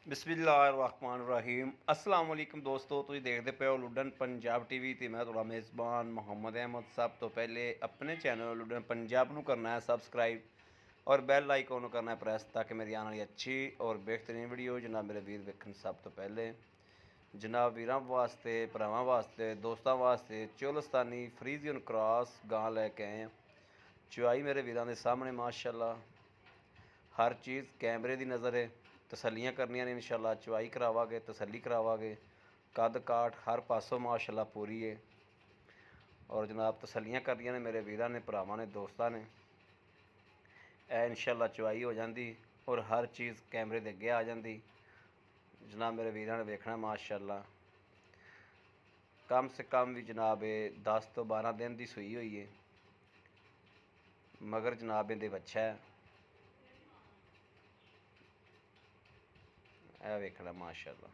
ਬਿਸਮਿਲ੍ਲਾਹਿਰਰਹਿਮਾਨਿਰਰਹੀਮ। अस्सलाम वालेकुम ਦੋਸਤੋ, ਤੁਸੀਂ ਦੇਖਦੇ ਪਏ ਹੋ ਲੁੱਡਨ ਪੰਜਾਬ ਟੀਵੀ ਤੇ ਮੈਂ ਤੁਹਾਡਾ ਮੇਜ਼ਬਾਨ ਮੁਹੰਮਦ ਅਹਿਮਦ। ਸਭ ਤੋਂ ਪਹਿਲੇ ਆਪਣੇ ਚੈਨਲ ਲੁੱਡਨ ਪੰਜਾਬ ਨੂੰ ਕਰਨਾ ਹੈ ਸਬਸਕ੍ਰਾਈਬ ਔਰ ਬੈਲ ਆਈਕਨ ਨੂੰ ਕਰਨਾ ਹੈ ਪ੍ਰੈਸ, ਤਾਂ ਕਿ ਮੇਰੀ ਆਉਣ ਵਾਲੀ ਅੱਛੀ ਔਰ ਬਿਹਤਰੀਨ ਵੀਡੀਓ ਜਨਾਬ ਮੇਰੇ ਵੀਰ ਵੇਖਣ। ਸਭ ਤੋਂ ਪਹਿਲੇ ਜਨਾਬ ਵੀਰਾਂ ਵਾਸਤੇ, ਭਰਾਵਾਂ ਵਾਸਤੇ, ਦੋਸਤਾਂ ਵਾਸਤੇ ਚੋਲਸਤਾਨੀ ਫਰੀਜ਼ੀਅਨ ਕ੍ਰਾਸ ਗਾਂ ਲੈ ਕੇ ਆਏ ਹਾਂ। ਚੁਆਈ ਮੇਰੇ ਵੀਰਾਂ ਦੇ ਸਾਹਮਣੇ ਮਾਸ਼ਾਅੱਲਾ, ਹਰ ਚੀਜ਼ ਕੈਮਰੇ ਦੀ ਨਜ਼ਰ ਹੈ। ਤਸੱਲੀਆਂ ਕਰਨੀਆਂ ਨੇ ਇਨਸ਼ਾਅੱਲਾ, ਚਵਾਈ ਕਰਾਵਾਂਗੇ, ਤਸੱਲੀ ਕਰਾਵਾਂਗੇ। ਕੱਦ ਕਾਠ ਹਰ ਪਾਸੋਂ ਮਾਸ਼ਾਅੱਲਾ ਪੂਰੀ ਹੈ ਔਰ ਜਨਾਬ ਤਸੱਲੀਆਂ ਕਰਨੀਆਂ ਨੇ ਮੇਰੇ ਵੀਰਾਂ ਨੇ, ਭਰਾਵਾਂ ਨੇ, ਦੋਸਤਾਂ ਨੇ। ਇਹ ਇਨਸ਼ਾਅੱਲਾ ਚਵਾਈ ਹੋ ਜਾਂਦੀ ਔਰ ਹਰ ਚੀਜ਼ ਕੈਮਰੇ ਦੇ ਅੱਗੇ ਆ ਜਾਂਦੀ। ਜਨਾਬ ਮੇਰੇ ਵੀਰਾਂ ਨੇ ਵੇਖਣਾ ਮਾਸ਼ਾਅੱਲਾ। ਕਮ ਸੇ ਕਮ ਵੀ ਜਨਾਬ ਇਹ 10 ਤੋਂ 12 ਦਿਨ ਦੀ ਸੂਈ ਹੋਈ ਹੈ, ਮਗਰ ਜਨਾਬ ਇਹਦੇ ਬੱਚਾ ਹੈ। ਇਹ ਵੇਖਣਾ ਮਾਸ਼ਾਅੱਲਾ,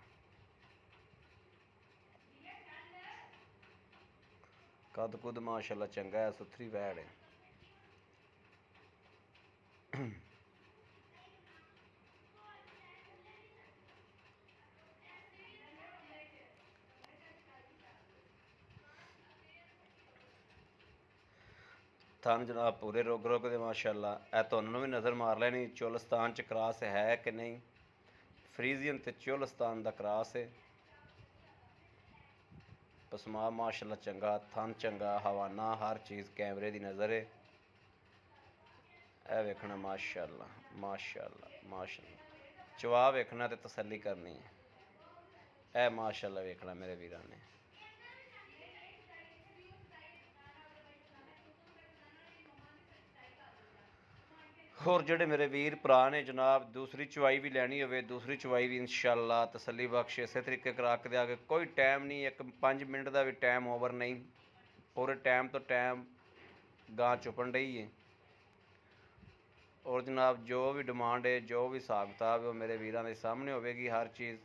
ਕੱਦ ਕੁੱਦ ਮਾਸ਼ਾਅੱਲਾ ਚੰਗਾ ਹੈ, ਸੁਥਰੀ ਵੈੜ ਹੈ। ਥਣ ਜਨਾਬ ਪੂਰੇ ਰੁਕ ਦੇ ਮਾਸ਼ਾਅੱਲਾ। ਇਹ ਤੁਹਾਨੂੰ ਵੀ ਨਜ਼ਰ ਮਾਰ ਲੈਣੀ ਚੋਲਸਤਾਨ 'ਚ ਕ੍ਰਾਸ ਹੈ ਕਿ ਨਹੀਂ। ਫਰੀਜ਼ੀਅਨ ਤੇ ਚੋਲਸਤਾਨ ਦਾ ਕ੍ਰਾਸ ਹੈ। ਪਸਮਾ ਮਾਸ਼ਾਅੱਲਾ ਚੰਗਾ, ਥਣ ਚੰਗਾ, ਹਵਾਨਾ ਹਰ ਚੀਜ਼ ਕੈਮਰੇ ਦੀ ਨਜ਼ਰ ਹੈ। ਇਹ ਵੇਖਣਾ ਮਾਸ਼ਾਅੱਲਾ ਮਾਸ਼ਾਅੱਲਾ ਮਾਸ਼ਾਅੱਲਾ। ਚਵਾ ਵੇਖਣਾ ਤੇ ਤਸੱਲੀ ਕਰਨੀ ਹੈ। ਇਹ ਮਾਸ਼ਾਅੱਲਾ ਵੇਖਣਾ ਮੇਰੇ ਵੀਰਾਂ ਨੇ। ਹੋਰ ਜਿਹੜੇ ਮੇਰੇ ਵੀਰ ਭਰਾ ਨੇ ਜਨਾਬ ਦੂਸਰੀ ਚਵਾਈ ਵੀ ਲੈਣੀ ਹੋਵੇ, ਦੂਸਰੀ ਚਵਾਈ ਵੀ ਇਨਸ਼ਾਅੱਲਾ ਤਸੱਲੀ ਬਖਸ਼ ਇਸੇ ਤਰੀਕੇ ਕਰਾ ਕੇ ਦਿਆਂਗੇ। ਕੋਈ ਟਾਈਮ ਨਹੀਂ, ਇੱਕ 5 ਮਿੰਟ ਦਾ ਵੀ ਟਾਈਮ ਓਵਰ ਨਹੀਂ। ਪੂਰੇ ਟਾਈਮ ਤੋਂ ਟਾਈਮ ਗਾਂ ਚੁੱਪਣ ਰਹੀ ਹੈ ਔਰ ਜਨਾਬ ਜੋ ਵੀ ਡਿਮਾਂਡ ਹੈ, ਜੋ ਵੀ ਹਿਸਾਬ ਕਿਤਾਬ ਹੈ, ਉਹ ਮੇਰੇ ਵੀਰਾਂ ਦੇ ਸਾਹਮਣੇ ਹੋਵੇਗੀ। ਹਰ ਚੀਜ਼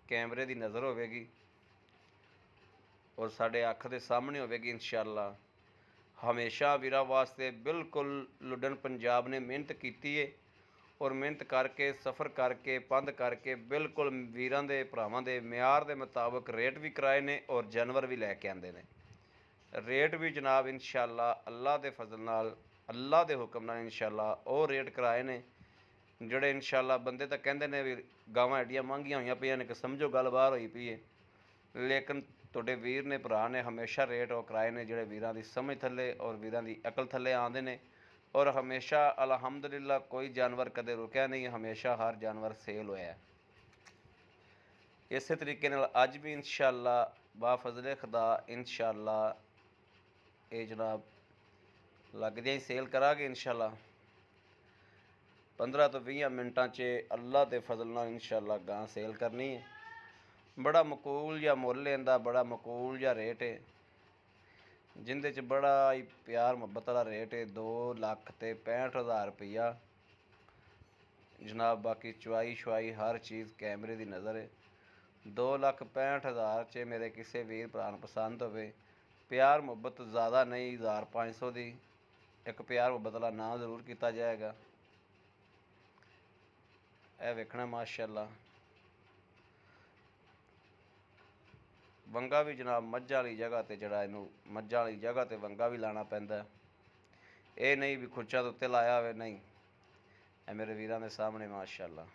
ਕੈਮਰੇ ਦੀ ਨਜ਼ਰ ਹੋਵੇਗੀ ਔਰ ਸਾਡੇ ਅੱਖ ਦੇ ਸਾਹਮਣੇ ਹੋਵੇਗੀ ਇਨਸ਼ਾਅੱਲਾ। ਹਮੇਸ਼ਾ ਵੀਰਾਂ ਵਾਸਤੇ ਬਿਲਕੁਲ ਲੁੱਡਨ ਪੰਜਾਬ ਨੇ ਮਿਹਨਤ ਕੀਤੀ ਹੈ ਔਰ ਮਿਹਨਤ ਕਰਕੇ, ਸਫ਼ਰ ਕਰਕੇ, ਪੰਧ ਕਰਕੇ ਬਿਲਕੁਲ ਵੀਰਾਂ ਦੇ ਭਰਾਵਾਂ ਦੇ ਮਿਆਰ ਦੇ ਮੁਤਾਬਕ ਰੇਟ ਵੀ ਕਰਾਏ ਨੇ ਔਰ ਜਾਨਵਰ ਵੀ ਲੈ ਕੇ ਆਉਂਦੇ ਨੇ। ਰੇਟ ਵੀ ਜਨਾਬ ਇਨਸ਼ਾਅੱਲਾ ਅੱਲਾ ਦੇ ਫਜ਼ਲ ਨਾਲ, ਅੱਲਾ ਦੇ ਹੁਕਮ ਨਾਲ ਇਨਸ਼ਾਅੱਲਾ ਉਹ ਰੇਟ ਕਰਾਏ ਨੇ ਜਿਹੜੇ ਇਨਸ਼ਾਅੱਲਾ ਬੰਦੇ ਤਾਂ ਕਹਿੰਦੇ ਨੇ ਵੀ ਗਾਵਾਂ ਐਡੀਆਂ ਮਹਿੰਗੀਆਂ ਹੋਈਆਂ ਪਈਆਂ ਨੇ ਕਿ ਸਮਝੋ ਗੱਲ ਬਾਹਰ ਹੋਈ ਪਈ ਹੈ। ਲੇਕਿਨ ਤੁਹਾਡੇ ਵੀਰ ਨੇ, ਭਰਾ ਨੇ ਹਮੇਸ਼ਾ ਰੇਟ ਉਹ ਕਰਾਏ ਨੇ ਜਿਹੜੇ ਵੀਰਾਂ ਦੀ ਸਮਝ ਥੱਲੇ ਔਰ ਵੀਰਾਂ ਦੀ ਅਕਲ ਥੱਲੇ ਆਉਂਦੇ ਨੇ। ਔਰ ਹਮੇਸ਼ਾ ਅਲਹਮਦੁਲਿਲਾ ਕੋਈ ਜਾਨਵਰ ਕਦੇ ਰੁਕਿਆ ਨਹੀਂ, ਹਮੇਸ਼ਾ ਹਰ ਜਾਨਵਰ ਸੇਲ ਹੋਇਆ। ਇਸੇ ਤਰੀਕੇ ਨਾਲ ਅੱਜ ਵੀ ਇਨਸ਼ਾਅੱਲਾ ਬਾ ਫਜ਼ਲੇ ਖੁਦਾ ਇਨਸ਼ਾਅੱਲਾ ਇਹ ਜਨਾਬ ਲੱਗਦਿਆਂ ਹੀ ਸੇਲ ਕਰਾਂਗੇ ਇਨਸ਼ਾਅੱਲਾ। 15 ਤੋਂ 20 ਮਿੰਟਾਂ 'ਚ ਅੱਲਾ ਦੇ ਫਜ਼ਲ ਨਾਲ ਇਨਸ਼ਾਅੱਲਾ ਗਾਂ ਸੇਲ ਕਰਨੀ ਹੈ। ਬੜਾ ਮਕੂਲ ਜਿਹਾ ਮੁੱਲ ਇਹਦਾ, ਬੜਾ ਮਕੂਲ ਜਿਹਾ ਰੇਟ ਹੈ, ਜਿੰਦੇ 'ਚ ਬੜਾ ਹੀ ਪਿਆਰ ਮੁਹੱਬਤ ਵਾਲਾ ਰੇਟ ਹੈ। 2,65,000 ਰੁਪਈਆ ਜਨਾਬ। ਬਾਕੀ ਚਵਾਈ ਸ਼ਵਾਈ ਹਰ ਚੀਜ਼ ਕੈਮਰੇ ਦੀ ਨਜ਼ਰ ਹੈ। 2,65,000 'ਚ ਮੇਰੇ ਕਿਸੇ ਵੀਰ ਭਰਾ ਨੂੰ ਪਸੰਦ ਹੋਵੇ, ਪਿਆਰ ਮੁਹੱਬਤ ਜ਼ਿਆਦਾ ਨਹੀਂ, 1,500 ਦੀ ਇੱਕ ਪਿਆਰ ਮੁਹੱਬਤ ਵਾਲਾ ਨਾਂ ਜ਼ਰੂਰ ਕੀਤਾ ਜਾਏਗਾ। ਇਹ ਵੇਖਣਾ ਮਾਸ਼ਾਅੱਲਾ। ਵੰਗਾ ਵੀ ਜਨਾਬ ਮੱਝਾਂ ਵਾਲੀ ਜਗ੍ਹਾ 'ਤੇ, ਜਿਹੜਾ ਇਹਨੂੰ ਮੱਝਾਂ ਵਾਲੀ ਜਗ੍ਹਾ 'ਤੇ ਵੰਗਾ ਵੀ ਲਾਉਣਾ ਪੈਂਦਾ, ਇਹ ਨਹੀਂ ਵੀ ਖੁੱਚਾਂ ਦੇ ਉੱਤੇ ਲਾਇਆ ਹੋਵੇ, ਨਹੀਂ। ਇਹ ਮੇਰੇ ਵੀਰਾਂ ਦੇ ਸਾਹਮਣੇ ਮਾਸ਼ਾਅੱਲਾ।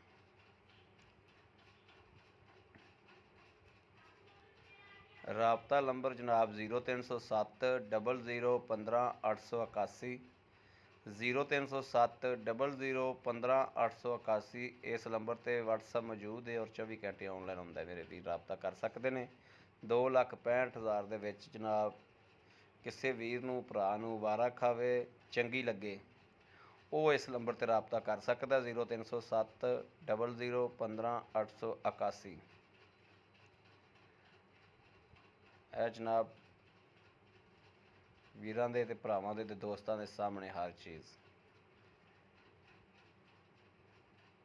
ਰਾਬਤਾ ਨੰਬਰ ਜਨਾਬ 0307 00 15 881, 0307 00 15 881। ਇਸ ਨੰਬਰ 'ਤੇ ਵਟਸਐਪ ਮੌਜੂਦ ਹੈ ਔਰ 24 ਘੰਟੇ ਔਨਲਾਈਨ ਹੁੰਦਾ। ਮੇਰੇ ਵੀਰ ਰਾਬਤਾ ਕਰ ਸਕਦੇ ਨੇ। 2,65,000 ਦੇ ਵਿੱਚ ਜਨਾਬ ਕਿਸੇ ਵੀਰ ਨੂੰ, ਭਰਾ ਨੂੰ ਵਾਰਾ ਖਾਵੇ, ਚੰਗੀ ਲੱਗੇ, ਉਹ ਇਸ ਨੰਬਰ 'ਤੇ ਰਾਬਤਾ ਕਰ ਸਕਦਾ। 0307 00 15 881। ਇਹ ਜਨਾਬ ਵੀਰਾਂ ਦੇ ਅਤੇ ਭਰਾਵਾਂ ਦੇ ਅਤੇ ਦੋਸਤਾਂ ਦੇ ਸਾਹਮਣੇ ਹਰ ਚੀਜ਼।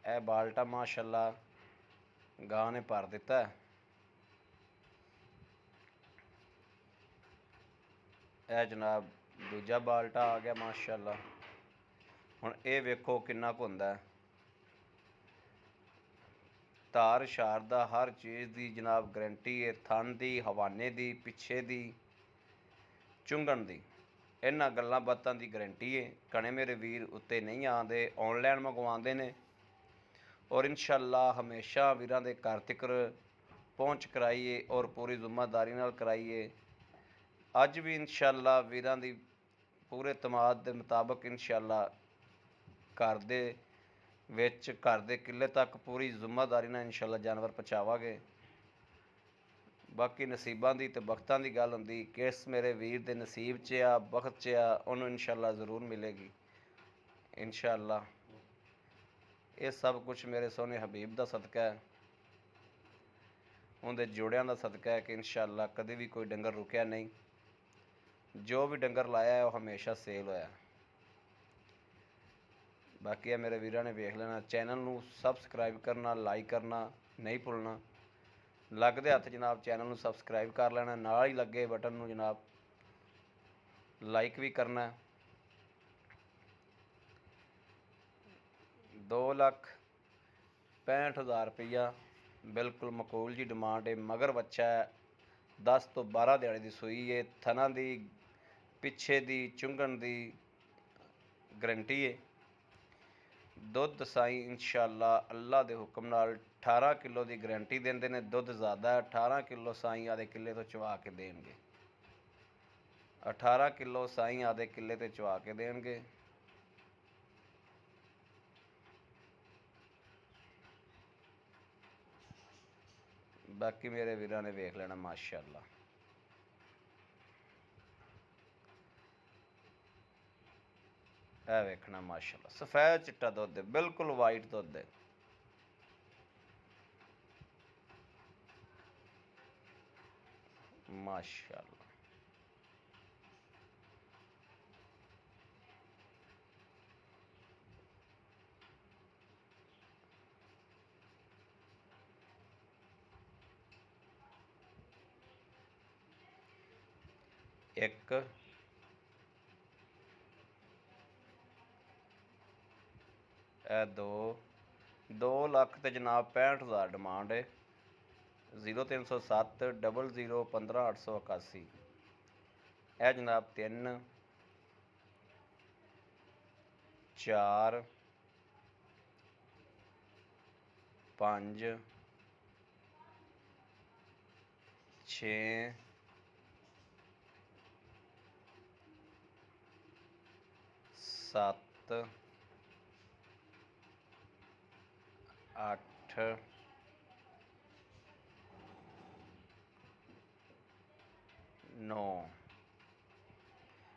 ਇਹ ਬਾਲਟਾ ਮਾਸ਼ਾਅੱਲਾ ਗਾਂ ਨੇ ਭਰ ਦਿੱਤਾ। ਇਹ ਜਨਾਬ ਦੂਜਾ ਬਾਲਟਾ ਆ ਗਿਆ ਹੁਣ ਇਹ ਵੇਖੋ ਕਿੰਨਾ ਕੁ ਹੁੰਦਾ। ਧਾਰ ਛਾਰ ਦਾ ਹਰ ਚੀਜ਼ ਦੀ ਜਨਾਬ ਗਰੰਟੀ ਹੈ। ਥਣ ਦੀ, ਹਵਾਨੇ ਦੀ, ਪਿੱਛੇ ਦੀ, ਚੁੰਗਣ ਦੀ, ਇਹਨਾਂ ਗੱਲਾਂ ਬਾਤਾਂ ਦੀ ਗਰੰਟੀ ਹੈ। ਘਣੇ ਮੇਰੇ ਵੀਰ ਉੱਤੇ ਨਹੀਂ ਆਉਂਦੇ, ਔਨਲਾਈਨ ਮੰਗਵਾਉਂਦੇ ਨੇ, ਔਰ ਇਨਸ਼ਾਅੱਲਾ ਹਮੇਸ਼ਾ ਵੀਰਾਂ ਦੇ ਘਰ ਤੱਕ ਪਹੁੰਚ ਕਰਾਈਏ ਔਰ ਪੂਰੀ ਜ਼ਿੰਮੇਦਾਰੀ ਨਾਲ ਕਰਾਈਏ। ਅੱਜ ਵੀ ਇਨਸ਼ਾਅੱਲਾ ਵੀਰਾਂ ਦੀ ਪੂਰੇ ਤਮਾਦ ਦੇ ਮੁਤਾਬਕ ਇਨਸ਼ਾਅੱਲਾ ਘਰ ਦੇ ਵਿੱਚ, ਘਰ ਦੇ ਕਿੱਲੇ ਤੱਕ ਪੂਰੀ ਜ਼ਿੰਮੇਦਾਰੀ ਨਾਲ ਇਨਸ਼ਾਅੱਲਾ ਜਾਨਵਰ ਪਹੁੰਚਾਵਾਂਗੇ। ਬਾਕੀ ਨਸੀਬਾਂ ਦੀ ਅਤੇ ਵਕਤਾਂ ਦੀ ਗੱਲ ਹੁੰਦੀ, ਕਿਸ ਮੇਰੇ ਵੀਰ ਦੇ ਨਸੀਬ 'ਚ ਆ, ਵਕਤ 'ਚ ਆ, ਉਹਨੂੰ ਇਨਸ਼ਾਅੱਲਾ ਜ਼ਰੂਰ ਮਿਲੇਗੀ ਇਨਸ਼ਾਅੱਲਾ। ਇਹ ਸਭ ਕੁਛ ਮੇਰੇ ਸੋਹਣੇ ਹਬੀਬ ਦਾ ਸਦਕਾ ਹੈ, ਉਹਦੇ ਜੋੜਿਆਂ ਦਾ ਸਦਕਾ ਹੈ ਕਿ ਇਨਸ਼ਾਅੱਲਾ ਕਦੇ ਵੀ ਕੋਈ ਡੰਗਰ ਰੁਕਿਆ ਨਹੀਂ। ਜੋ ਵੀ ਡੰਗਰ ਲਾਇਆ ਹੈ ਉਹ ਹਮੇਸ਼ਾ ਸੇਲ ਹੋਇਆ। ਬਾਕੀ ਇਹ ਮੇਰੇ ਵੀਰਾਂ ਨੇ ਵੇਖ ਲੈਣਾ। ਚੈਨਲ ਨੂੰ ਸਬਸਕ੍ਰਾਈਬ ਕਰਨਾ, ਲਾਈਕ ਕਰਨਾ ਨਹੀਂ ਭੁੱਲਣਾ। ਲੱਗਦੇ ਹੱਥ ਜਨਾਬ ਚੈਨਲ ਨੂੰ ਸਬਸਕ੍ਰਾਈਬ ਕਰ ਲੈਣਾ, ਨਾਲ ਹੀ ਲੱਗੇ ਬਟਨ ਨੂੰ ਜਨਾਬ ਲਾਈਕ ਵੀ ਕਰਨਾ। 2,65,000 ਰੁਪਈਆ ਬਿਲਕੁਲ ਮਕੂਲ ਜੀ ਡਿਮਾਂਡ ਹੈ। ਮਗਰ ਬੱਚਾ ਹੈ, 10 ਤੋਂ 12 ਦਿਹਾੜੇ ਦੀ ਸੂਈ ਹੈ। ਥਣਾ ਦੀ, ਪਿੱਛੇ ਦੀ, ਚੁੰਗਣ ਦੀ ਗਰੰਟੀ ਹੈ। ਦੁੱਧ ਸਾਈ ਇਨਸ਼ਾਅੱਲਾ ਅੱਲਾ ਦੇ ਹੁਕਮ ਨਾਲ 18 ਕਿਲੋ ਦੀ ਗਰੰਟੀ ਦਿੰਦੇ ਨੇ। ਦੁੱਧ ਜ਼ਿਆਦਾ ਹੈ, 18 ਕਿਲੋ ਸਾਈ ਆਦੇ ਕਿੱਲੇ ਤੋਂ ਚਵਾ ਕੇ ਦੇਣਗੇ। 18 ਕਿਲੋ ਸਾਈ ਆਦੇ ਕਿੱਲੇ 'ਤੇ ਚਵਾ ਕੇ ਦੇਣਗੇ। ਬਾਕੀ ਮੇਰੇ ਵੀਰਾਂ ਨੇ ਵੇਖ ਲੈਣਾ ਮਾਸ਼ਾਅੱਲਾ। ਇਹ ਵੇਖਣਾ ਮਾਸ਼ਾਅੱਲਾ, ਸਫੈਦ ਚਿੱਟਾ ਦੁੱਧ ਹੈ, ਬਿਲਕੁਲ ਵਾਈਟ ਦੁੱਧ ਹੈ। ਮਾਸ਼ਾਅੱਲਾ ਇੱਕ ਇਹ 2 ਲੱਖ ਤੇ ਜਨਾਬ 65,000 ਡਿਮਾਂਡ ਹੈ। 0307 00 15 881। ਇਹ ਜਨਾਬ 3 4 5 6 7 8 9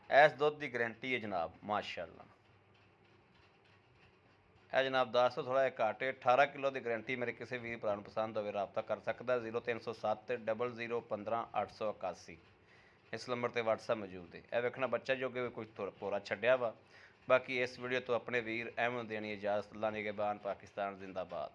ਇਸ ਦੁੱਧ ਦੀ ਗਰੰਟੀ ਹੈ ਜਨਾਬ ਮਾਸ਼ਾਅੱਲਾ। ਇਹ ਜਨਾਬ 10 ਤੋਂ ਥੋੜ੍ਹਾ ਜਿਹਾ ਘੱਟ ਹੈ। 18 ਕਿਲੋ ਦੀ ਗਰੰਟੀ ਮੇਰੇ ਕਿਸੇ ਵੀਰ ਭਰਾ ਨੂੰ ਪਸੰਦ ਹੋਵੇ ਰਾਬਤਾ ਕਰ ਸਕਦਾ। 0307 00 15 881 ਇਸ ਨੰਬਰ 'ਤੇ ਵਟਸਐਪ ਮੌਜੂਦ ਹੈ। ਇਹ ਵੇਖਣਾ ਬੱਚਾ ਜੋ ਕਿ ਕੁਝ ਭੋਰਾ ਛੱਡਿਆ ਵਾ। ਬਾਕੀ ਇਸ ਵੀਡੀਓ ਤੋਂ ਆਪਣੇ ਵੀਰ ਅਹਿਮਦ ਦੇਣੀ ਇਜਾਜ਼ਤ। ਅੱਲਾ ਨਿਗਹਿਬਾਨ, ਪਾਕਿਸਤਾਨ ਜ਼ਿੰਦਾਬਾਦ।